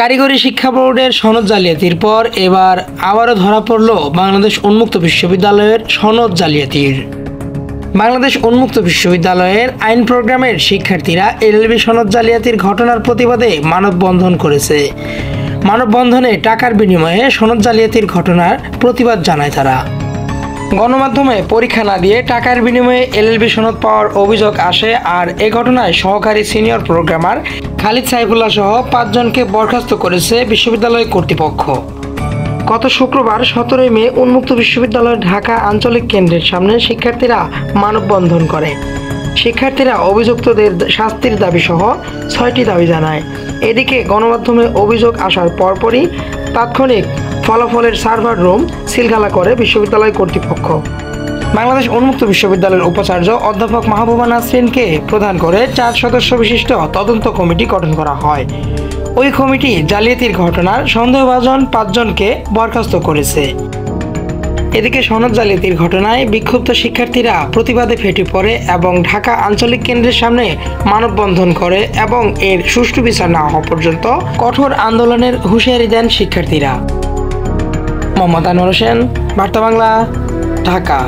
কারিগরি শিক্ষা বোর্ডের সনদ জালিয়াতির পর এবার আবারও ধরা পড়ল বাংলাদেশ উন্মুক্ত বিশ্ববিদ্যালয়ের সনদ জালিয়াতির। বাংলাদেশ উন্মুক্ত বিশ্ববিদ্যালয়ের আইন প্রোগ্রামের শিক্ষার্থীরা এলএলবি সনদ জালিয়াতির ঘটনার প্রতিবাদে মানববন্ধন করেছে। মানববন্ধনে টাকার বিনিময়ে সনদ জালিয়াতির ঘটনার প্রতিবাদ জানায় তারা। গণমাধ্যমে পরীক্ষা না দিয়ে টাকার বিনিময়ে এলএলবি সনদ পাওয়ার অভিযোগ আসে, আর এ ঘটনায় সহকারী সিনিয়র প্রোগ্রামার খালিদ সাইফুল্লাহ সহ 5 জনকে বরখাস্ত করেছে বিশ্ববিদ্যালয় কর্তৃপক্ষ। গত শুক্রবার 17 মে উন্মুক্ত বিশ্ববিদ্যালয়ের ঢাকা আঞ্চলিক কেন্দ্রের সামনে শিক্ষার্থীরা মানববন্ধন করে। শিক্ষার্থীরা অভিযুক্তদের শাস্তির দাবি সহ 6টি দাবি জানায়। এদিকে গণমাধ্যমে অভিযোগ আসার পরপরই তাৎক্ষণিক ফলাফলের সার্ভার রুম সিলগালা করে বিশ্ববিদ্যালয় কর্তৃপক্ষ। বাংলাদেশ উন্মুক্ত বিশ্ববিদ্যালয়ের উপাচার্য অধ্যাপক মাহবুবা নাসরিনকে প্রধান করে 4 সদস্য বিশিষ্ট তদন্ত কমিটি গঠন করা হয়। ওই কমিটি জালিয়াতির ঘটনার সন্দেহভাজন 5 জনকে বরখাস্ত করেছে। এদিকে সনদ জালিয়াতির ঘটনায় বিক্ষুব্ধ শিক্ষার্থীরা প্রতিবাদে ফেটে পড়ে এবং ঢাকা আঞ্চলিক কেন্দ্রের সামনে মানববন্ধন করে এবং এর সুষ্ঠু বিচার না হওয়া পর্যন্ত কঠোর আন্দোলনের হুঁশিয়ারি দেন শিক্ষার্থীরা। মোহাম্মদ আনোয়ার হোসেন, বার্তা বাংলা, ঢাকা।